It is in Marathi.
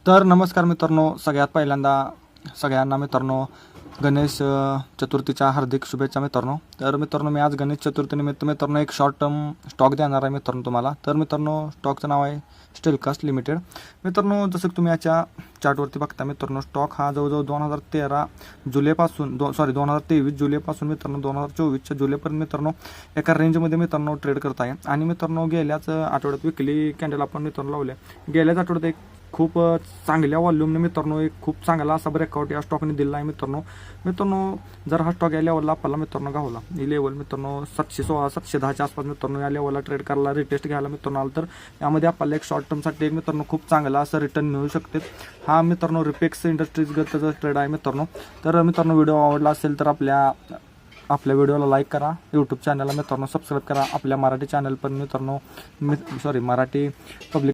तर नमस्कार मित्रांनो, सगळ्यात पहिल्यांदा सगळ्यांना मित्रांनो गणेश चतुर्थीच्या हार्दिक शुभेच्छा मित्रांनो. तर मित्रांनो, मी आज गणेश चतुर्थीनिमित्त मित्रांनो एक शॉर्ट टर्म स्टॉक देणार आहे मित्रांनो तुम्हाला. तर मित्रांनो, स्टॉकचं नाव आहे स्टीलकास्ट लिमिटेड. मित्रांनो, जसं की तुम्ही याच्या चार्टवरती बघता मित्रांनो, स्टॉक हा जवळजवळ 2013 जुलैपासून 2023 जुलैपासून मित्रांनो 2024च्या जुलैपर्यंत मित्रांनो एका रेंजमध्ये मित्रांनो ट्रेड करत आहे. आणि मित्रांनो, गेल्याच आठवड्यात विकली कॅन्डल आपण मित्रांनो लावले. गेल्याच आठवड्यात एक खूप चांगल्या वॉल्यूमने मित्रांनो एक खूप चांगला असा ब्रेकआउट या स्टॉकने दिला आहे मित्रांनो. जर हा स्टॉक या लेवलला आपल्याला मित्रांनो गावला, ही लेवल मित्रांनो 716 710च्या आसपास मित्रांनो या लेवलला ट्रेड करायला रिटेस्ट घ्यायला मित्रांनो आलं तर यामध्ये आपल्याला एक शॉर्ट टर्मसाठी एक मित्रांनो खूप चांगला असं रिटर्न मिळू शकते. हा मित्रांनो रिपेक्स इंडस्ट्रीज गतचा ट्रेड आहे मित्रांनो. तर मित्रांनो, व्हिडिओ आवडला असेल तर आपल्या व्हिडिओला लाईक करा, यूट्यूब चॅनलला मित्रांनो सबस्क्राईब करा, आपल्या मराठी चॅनल पण मित्रांनो मराठी पब्लिक